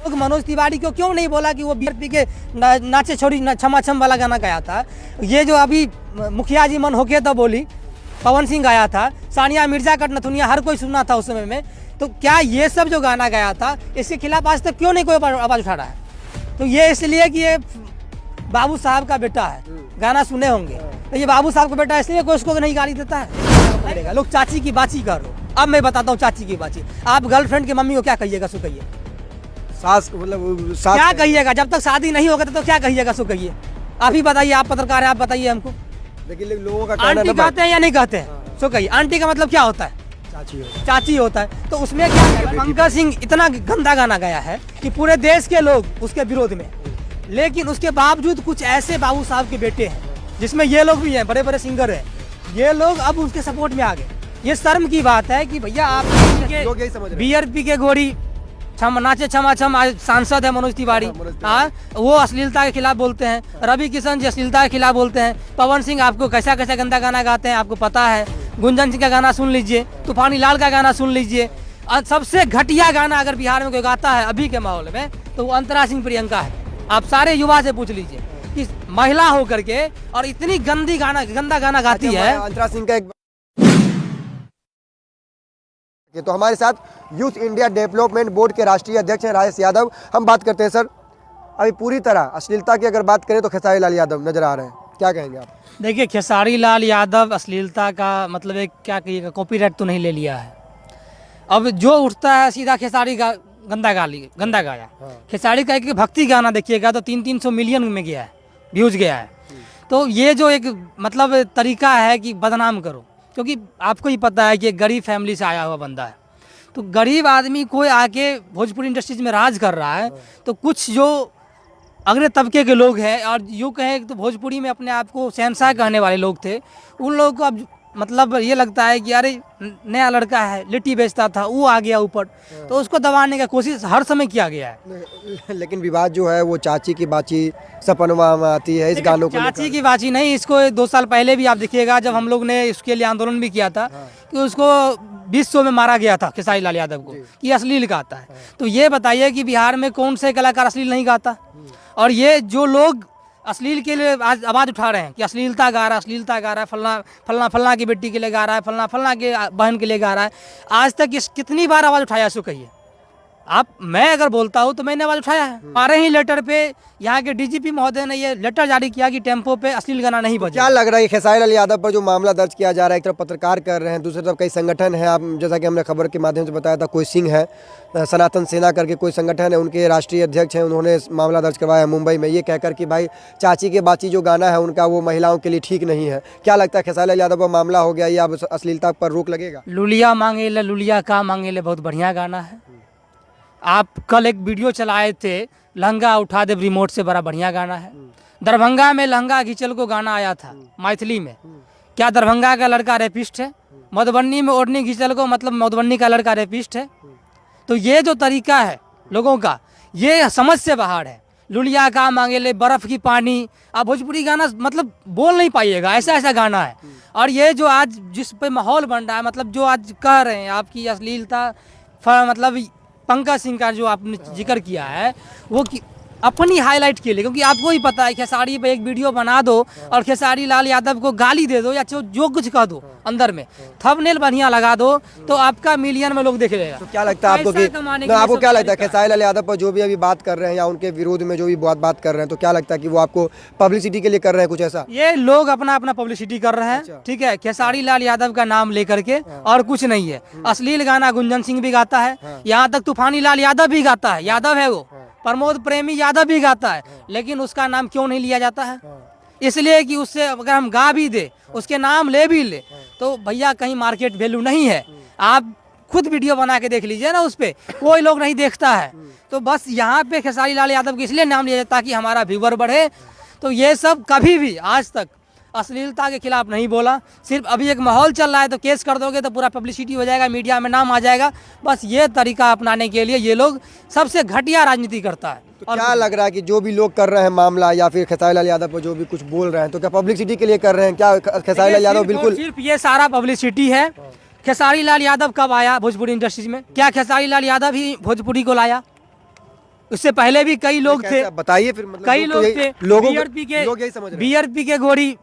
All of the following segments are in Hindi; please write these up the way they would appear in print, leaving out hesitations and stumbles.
लोग मनोज तिवारी को क्यों नहीं बोला कि वो बीजेपी के नाचे छोड़ी छमा छम वाला गाना गाया था। ये जो अभी मुखिया जी मन होके तो बोली पवन सिंह गाया था, सानिया मिर्जा का नथुनिया हर कोई सुना था उस समय में। तो क्या ये सब जो गाना गाया था इसके खिलाफ आज तक क्यों नहीं कोई आवाज़ उठा रहा है? तो ये इसलिए कि ये बाबू साहब का बेटा है, गाना सुने होंगे। तो ये बाबू साहब का बेटा इसलिए कोई उसको नहीं गाली देता है। लोग चाची की बाची करो। अब मैं बताता हूँ चाची की बाची। आप गर्लफ्रेंड की मम्मी को क्या कहिएगा सो कहिए, सास मतलब सास क्या कहिएगा? जब तक शादी नहीं होगा तो क्या कहिएगा सो कहिए। आप ही बताइए, आप पत्रकार हैं, आप बताइए हमको। लेकिन लोगों का आंटी कहते हैं या नहीं कहते हैं सो कहिए। आंटी का मतलब क्या होता है? चाची होता है। तो उसमें क्या है, पंकज सिंह इतना गंदा गाना गाया है कि पूरे देश के लोग उसके विरोध में, लेकिन उसके बावजूद कुछ ऐसे बाबू साहब के बेटे हैं जिसमें ये लोग भी हैं, बड़े बड़े सिंगर हैं, ये लोग अब उसके सपोर्ट में आ गए। ये शर्म की बात है कि भैया आप बीआरपी के गोरी नाचे छमा छम आज सांसद है मनोज तिवारी, हाँ वो अश्लीलता के खिलाफ बोलते हैं। रवि किशन जी अश्लीलता के खिलाफ बोलते हैं। पवन सिंह आपको कैसा कैसा गंदा गाना गाते हैं आपको पता है। गुंजन सिंह का गाना सुन लीजिए, तूफानी लाल का गाना सुन लीजिए। और सबसे घटिया गाना अगर बिहार में कोई गाता है अभी के माहौल में तो वो अंतरा सिंह प्रियंका है। आप सारे युवा से पूछ लीजिए कि महिला होकर के और इतनी गंदा गाना गाती है। अंतरा सिंह का एक तो हमारे साथ यूथ इंडिया डेवलपमेंट बोर्ड के राष्ट्रीय अध्यक्ष हैं राजेश यादव। हम बात करते हैं सर, अभी पूरी तरह अश्लीलता की अगर बात करें तो खेसारी लाल यादव नजर आ रहे हैं, क्या कहेंगे आप? देखिए खेसारी लाल यादव अश्लीलता का मतलब एक क्या कहिएगा, कॉपीराइट तो नहीं ले लिया है। अब जो उठता है सीधा खेसारी का गंदा गाया। खेसारी का एक भक्ति गाना देखिएगा तो 300 मिलियन में गया है, व्यूज गया है। तो ये जो एक मतलब तरीका है कि बदनाम करो, क्योंकि आपको ही पता है कि एक गरीब फैमिली से आया हुआ बंदा है। तो गरीब आदमी कोई आके भोजपुरी इंडस्ट्रीज में राज कर रहा है, तो कुछ जो अगले तबके के लोग हैं और यूँ कहें तो भोजपुरी में अपने आप को शहंशाह कहने वाले लोग थे, उन लोगों को अब मतलब ये लगता है कि अरे नया लड़का है, लिट्टी बेचता था वो आ गया ऊपर, तो उसको दबाने का कोशिश हर समय किया गया है। लेकिन विवाद जो है वो चाची की बाची सपनवा में आती है इस गानों को। चाची की बाची नहीं, इसको 2 साल पहले भी आप देखिएगा जब हम लोग ने इसके लिए आंदोलन भी किया था कि उसको 20 में मारा गया था खेसारी लाल यादव को कि अश्लील गाता है। तो ये बताइए कि बिहार में कौन से कलाकार अश्लील नहीं गाता? और ये जो लोग अश्लील के लिए आज आवाज़ उठा रहे हैं कि अश्लीलता गा रहा है, फलना की बेटी के लिए गा रहा है, फलना के बहन के लिए गा रहा है, आज तक इस कितनी बार आवाज़ उठाया इसको कहिए आप? मैं अगर बोलता हूँ तो मैंने आवाज़ उठाया है। हमारे ही लेटर पे यहाँ के डीजीपी महोदय ने ये लेटर जारी किया कि टेम्पो पे अश्लील गाना नहीं बजे। क्या लग रहा है खेसारी लाल यादव पर जो मामला दर्ज किया जा रहा है, एक तरफ पत्रकार कर रहे हैं, दूसरी तरफ कई संगठन है, आप जैसा कि हमने खबर के माध्यम से बताया था, कोई सिंह है, सनातन सेना करके कोई संगठन है, उनके राष्ट्रीय अध्यक्ष हैं, उन्होंने मामला दर्ज करवाया है मुंबई में, ये कहकर कि भाई चाची के बाची जो गाना है उनका वो महिलाओं के लिए ठीक नहीं है। क्या लगता है खेसारी लाल यादव पर मामला हो गया या अब अश्लीलता पर रोक लगेगा? लुलिया मांगे ले लुलिया का मांगे ले बहुत बढ़िया गाना है। आप कल एक वीडियो चलाए थे लहंगा उठा दे रिमोट से, बड़ा बढ़िया गाना है। दरभंगा में लहंगा घिचल को गाना आया था मैथिली में, क्या दरभंगा का लड़का रेपिस्ट है? मधुबनी में ओढ़नी घिचल को मतलब मधुबनी का लड़का रेपिस्ट है? तो ये जो तरीका है लोगों का, ये समझ से बाहर है। लुलिया का मांगे ले बर्फ़ की पानी, आप भोजपुरी गाना मतलब बोल नहीं पाइएगा, ऐसा गाना है। और ये जो आज जिस पे माहौल बन रहा है, मतलब जो आज कह रहे हैं आपकी अश्लीलता, मतलब पंकज सिंह का जो आपने जिक्र किया है वो अपनी हाईलाइट के लिए, क्योंकि आपको ही पता है खेसारी पे एक वीडियो बना दो और खेसारी लाल यादव को गाली दे दो या जो कुछ कह दो, अंदर में थंबनेल बढ़िया लगा दो तो आपका मिलियन में लोग देख लेगा। तो क्या लगता है आपको कि आपको क्या लगता है खेसारी लाल यादव पर जो भी अभी बात कर रहे हैं या उनके विरोध में जो भी बात कर रहे हैं, तो क्या लगता है कि वो आपको पब्लिसिटी के लिए कर रहे हैं कुछ ऐसा? ये लोग अपना पब्लिसिटी कर रहे हैं, ठीक है, खेसारी लाल यादव का नाम लेकर के, और कुछ नहीं है। अश्लील गाना गुंजन सिंह भी गाता है, यहाँ तक तूफानी लाल यादव भी गाता है, यादव है वो, प्रमोद प्रेमी यादव भी गाता है, लेकिन उसका नाम क्यों नहीं लिया जाता है? इसलिए कि उससे अगर हम गा भी दे, उसके नाम ले भी ले, तो भैया कहीं मार्केट वैल्यू नहीं है। आप खुद वीडियो बना के देख लीजिए ना, उस पर कोई लोग नहीं देखता है। तो बस यहाँ पे खेसारी लाल यादव के इसलिए नाम लिया जाता है ताकि हमारा व्यूअर बढ़े। तो ये सब कभी भी आज तक अश्लीलता के खिलाफ नहीं बोला, सिर्फ अभी एक माहौल चल रहा है तो केस कर दोगे तो पूरा पब्लिसिटी हो जाएगा, मीडिया में नाम आ जाएगा। बस ये तरीका अपनाने के लिए ये लोग सबसे घटिया राजनीति करता है। तो क्या लग रहा है कि जो भी लोग कर रहे हैं मामला या फिर खेसारी लाल यादव पर जो भी कुछ बोल रहे हैं, तो क्या पब्लिसिटी के लिए कर रहे हैं? क्या खेसारी लाल यादव बिल्कुल सिर्फ ये सारा पब्लिसिटी है? खेसारी लाल यादव कब आया भोजपुरी इंडस्ट्रीज में? क्या खेसारी लाल यादव ही भोजपुरी को लाया? उससे पहले भी कई लोग थे, बताइए फिर, मतलब कई लोग थे, लोगों बियर पी के, लोग यही समझ रहे हैं। बियर पी के गोरी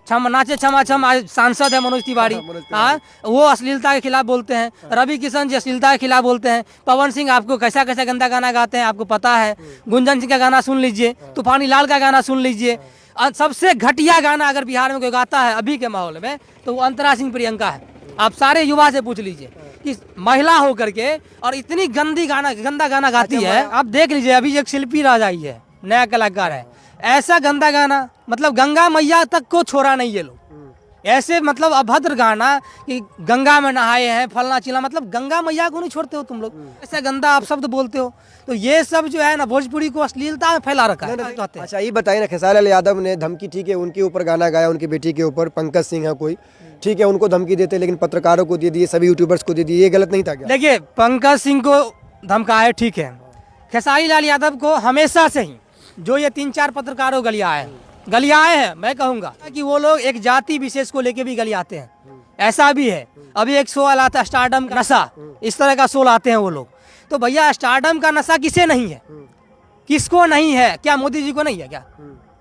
नाचे छमा छम, आज सांसद है मनोज तिवारी। मनोज तिवारी। हाँ, वो अश्लीलता के खिलाफ बोलते हैं। रवि किशन जी अश्लीलता के खिलाफ बोलते हैं। पवन सिंह आपको कैसा कैसा गंदा गाना गाते हैं आपको पता है। गुंजन सिंह का गाना सुन लीजिए, तूफानी लाल का गाना सुन लीजिए। सबसे घटिया गाना अगर बिहार में कोई गाता है अभी के माहौल में तो वो अंतरा सिंह प्रियंका है। आप सारे युवा से पूछ लीजिए कि महिला होकर के और इतनी गंदा गाना गाती है। आप देख लीजिए, अभी एक शिल्पी राज आई है, नया कलाकार है, ऐसा गंदा गाना, मतलब गंगा मैया तक को छोड़ा नहीं ये लोग। ऐसे मतलब अभद्र गाना कि गंगा में नहाए हैं फलना चिला, मतलब गंगा मैया को नहीं छोड़ते हो तुम लोग, ऐसा गंदा आप शब्द बोलते हो। तो ये सब जो है ना भोजपुरी को अश्लीलता में फैला रखा है। अच्छा ये बताइए ना, खेसारी लाल यादव ने धमकी, ठीक है उनके ऊपर गाना गाया, उनकी बेटी के ऊपर, पंकज सिंह है कोई, ठीक है उनको धमकी देते, लेकिन पत्रकारों को दे दिए, सभी यूट्यूबर्स को दे दिए, ये गलत नहीं था क्या? देखिए, पंकज सिंह को धमकाए ठीक है, खेसारी लाल यादव को हमेशा से ही जो ये 3-4 पत्रकारों गलियाए हैं, मैं कहूँगा कि वो लोग एक जाति विशेष को लेके भी गलियाते हैं, ऐसा भी है। अभी एक शो आया था स्टारडम का नशा, इस तरह का शो लाते हैं वो लोग। तो भैया स्टारडम का नशा किसे नहीं है, किसको नहीं है? क्या मोदी जी को नहीं है क्या,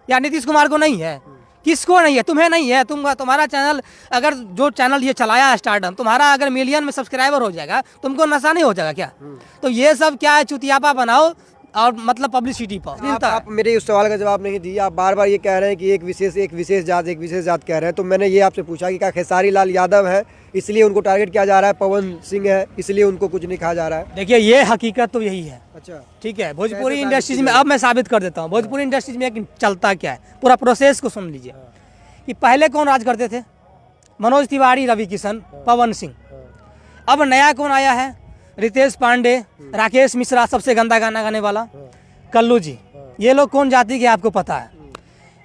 या नीतीश कुमार को नहीं है? किसको नहीं है? तुम्हें नहीं है। तुम्हारा चैनल, अगर जो चैनल ये चलाया है स्टारडम, तुम्हारा अगर मिलियन में सब्सक्राइबर हो जाएगा, तुमको नशा नहीं हो जाएगा क्या? तो ये सब क्या है, चुतियापा बनाओ और मतलब पब्लिसिटी पर। आप मेरे उस सवाल का जवाब नहीं दिया, आप बार बार ये कह रहे हैं कि एक विशेष जात कह रहे हैं। तो मैंने ये आपसे पूछा कि क्या खेसारी लाल यादव है इसलिए उनको टारगेट किया जा रहा है, पवन सिंह है इसलिए उनको कुछ नहीं कहा जा रहा है? देखिए, ये हकीकत तो यही है। अच्छा, ठीक है, भोजपुरी इंडस्ट्रीज में अब मैं साबित कर देता हूँ भोजपुरी इंडस्ट्रीज में एक चलता क्या है, पूरा प्रोसेस को सुन लीजिए। कि पहले कौन राज करते थे? मनोज तिवारी, रवि किशन, पवन सिंह। अब नया कौन आया है? रितेश पांडे, राकेश मिश्रा, सबसे गंदा गाना गाने वाला, कल्लू जी। ये लोग कौन जाति के आपको पता है?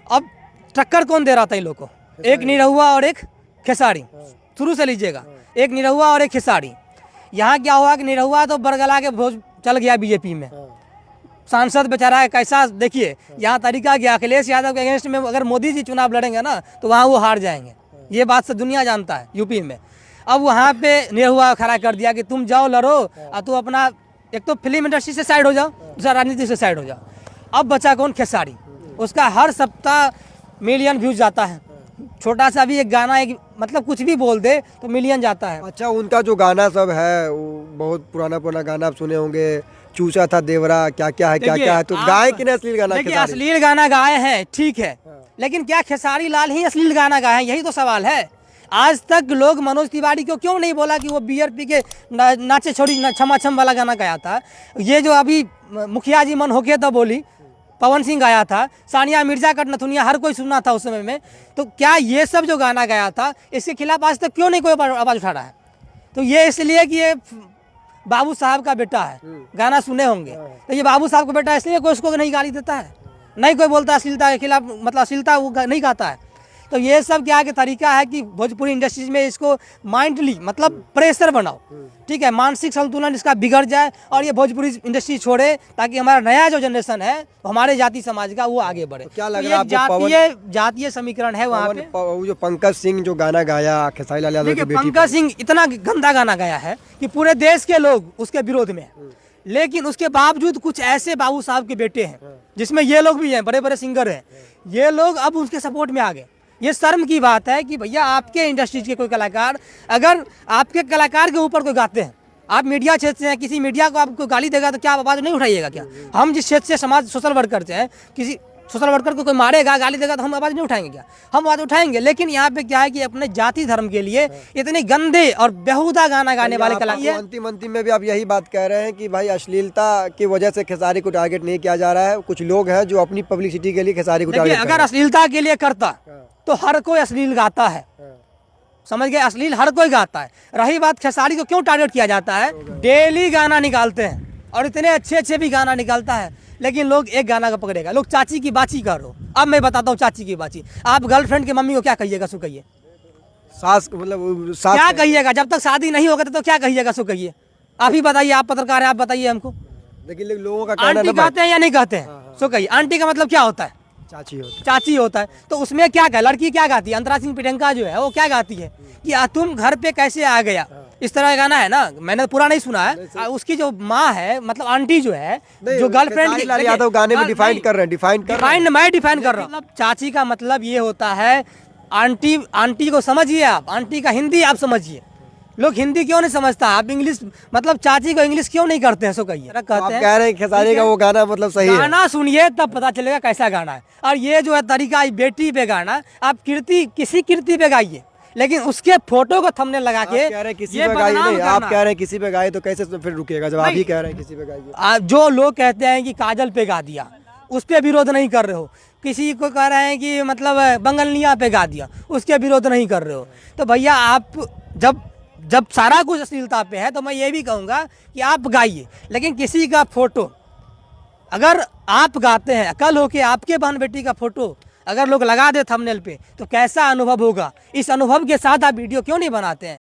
अब टक्कर कौन दे रहा था इन लोग को? एक निरहुआ और एक खेसारी। शुरू से लीजिएगा, एक निरहुआ और एक खेसारी। यहाँ क्या हुआ कि निरहुआ तो बरगला के भोज चल गया बीजेपी में, सांसद बेचारा है कैसा। देखिए यहाँ तरीका क्या, अखिलेश यादव के अगेंस्ट में अगर मोदी जी चुनाव लड़ेंगे ना तो वहाँ वो हार जाएंगे, ये बात से दुनिया जानता है यूपी में। अब वहाँ पे निरहुआ खड़ा कर दिया कि तुम जाओ लड़ो और तू अपना, एक तो फिल्म इंडस्ट्री से साइड हो जाओ, दूसरा राजनीति से साइड हो जाओ। अब बचा कौन? खेसारी। उसका हर सप्ताह मिलियन व्यूज जाता है, छोटा सा भी एक गाना, एक मतलब कुछ भी बोल दे तो मिलियन जाता है। अच्छा, उनका जो गाना सब है वो बहुत पुराना गाना आप सुने होंगे, चूसा था देवरा, क्या क्या है, तो गाए कि नहीं अश्लील गाना? देखिए, अश्लील गाना गाए हैं ठीक है, लेकिन क्या खेसारी लाल ही अश्लील गाना गाए हैं? यही तो सवाल है। आज तक लोग मनोज तिवारी को क्यों नहीं बोला कि वो बियर पी के नाचे छोड़ी छमा छम वाला गाना गाया था? ये जो अभी मुखिया जी मन होके तो बोली, पवन सिंह गाया था, सानिया मिर्जा का नथुनिया हर कोई सुना था उस समय में। तो क्या ये सब जो गाना गाया था इसके खिलाफ आज तक क्यों नहीं कोई आवाज़ उठा रहा है? तो ये इसलिए कि ये बाबू साहब का बेटा है, गाना सुने होंगे। तो ये बाबू साहब का बेटा इसलिए कोई उसको नहीं गाली देता है, नहीं कोई बोलता अश्लीलता के खिलाफ, मतलब अश्लीलता वो नहीं गाता है। तो ये सब क्या के तरीका है कि भोजपुरी इंडस्ट्रीज में इसको माइंडली मतलब प्रेशर बनाओ, ठीक है, मानसिक संतुलन इसका बिगड़ जाए और ये भोजपुरी इंडस्ट्री छोड़े, ताकि हमारा नया जो जनरेशन है हमारे जाति समाज का वो आगे बढ़े। क्या लग रहा है आपको? जातीय समीकरण है वहाँ पे। वो जो पंकज सिंह जो गाना गाया खेसारी लाल यादव की बेटी, पंकज सिंह इतना गंदा गाना गाया है कि पूरे देश के लोग उसके विरोध में हैं, लेकिन उसके बावजूद कुछ ऐसे बाबू साहब के बेटे हैं जिसमें ये लोग भी हैं, बड़े बड़े सिंगर हैं, ये लोग अब उसके सपोर्ट में आ गए। ये शर्म की बात है कि भैया आपके इंडस्ट्रीज के कोई कलाकार, अगर आपके कलाकार के ऊपर कोई गाते हैं, आप मीडिया क्षेत्र से हैं, किसी मीडिया को आपको गाली देगा तो क्या आप आवाज़ नहीं उठाइएगा क्या? हम जिस क्षेत्र से समाज सोशल वर्कर से हैं, किसी सोशल वर्कर को कोई मारेगा गाली देगा तो हम आवाज़ नहीं उठाएंगे क्या? हम आवाज़ उठाएंगे। लेकिन यहाँ पे क्या है कि अपने जाति धर्म के लिए इतने गंदे और बेहुदा गाना गाने वाले कलाकार। अंतिम में भी आप यही बात कह रहे हैं कि भाई अश्लीलता की वजह से खेसारी को टारगेट नहीं किया जा रहा है। कुछ लोग हैं जो अपनी पब्लिसिटी के लिए खेसारी को टारगेट, अगर अश्लीलता के लिए करता तो हर कोई अश्लील गाता है, समझ गए? अश्लील हर कोई गाता है। रही बात खेसारी को क्यों टारगेट किया जाता है, डेली गाना निकालते हैं और इतने अच्छे भी गाना निकालता है, लेकिन लोग एक गाना का पकड़ेगा। लोग चाची की बाची करो। अब मैं बताता हूँ चाची की बाची, आप गर्लफ्रेंड की मम्मी को क्या कहिएगा? सो कहिए, सास मतलब सास क्या कहिएगा? जब तक शादी नहीं होगा तो क्या कहिएगा? सो कहिए, आप ही बताइए, आप पत्रकार हैं, आप बताइए हमको। लेकिन लोगों का आंटी कहते हैं या नहीं कहते हैं? सो कहिए, आंटी का मतलब क्या होता है? चाची होता है। तो उसमें क्या लड़की क्या गाती है? अंतरा सिंह प्रियंका जो है वो क्या गाती है कि तुम घर पे कैसे आ गया, इस तरह का गाना है ना, मैंने पूरा नहीं सुना है। उसकी जो माँ है, मतलब आंटी जो है, जो गर्लफ्रेंड खेसारी लाल यादव गाने में डिफाइन कर रहे हैं, डिफाइन मैं डिफाइन कर रहा हूँ। मतलब चाची का मतलब ये होता है, आंटी को समझिए आप, आंटी का हिंदी आप समझिए। लोग हिंदी क्यों नहीं समझता, आप इंग्लिश, मतलब चाची को इंग्लिश क्यों नहीं करते हैं, सो कहिए। आप कह रहे हैं खेसारी का वो गाना मतलब सही है। गाना सुनिए तब पता चलेगा कैसा गाना है। और ये जो है तरीका बेटी पे गाना, आप किसी कीर्ति पे गाइए, लेकिन उसके फोटो को थंबनेल लगा के कह रहे हैं किसी पे गाइए नहीं, आप कह रहे हैं किसी पे गाए तो कैसे फिर रुकेगा जब आप ही कह रहे हैं किसी पे गाइए। जो लोग कहते हैं कि काजल पे गा दिया, उस पे विरोध नहीं कर रहे हो। किसी को कह रहे हैं कि मतलब बंगलिया पे गा दिया, उसके विरोध नहीं कर रहे हो। तो भैया आप जब सारा कुछ अश्लीलता पे है, तो मैं ये भी कहूँगा कि आप गाइए, लेकिन किसी का फोटो अगर आप गाते हैं, कल हो के आपके बहन बेटी का फोटो अगर लोग लगा दे थंबनेल पे, तो कैसा अनुभव होगा। इस अनुभव के साथ आप वीडियो क्यों नहीं बनाते हैं।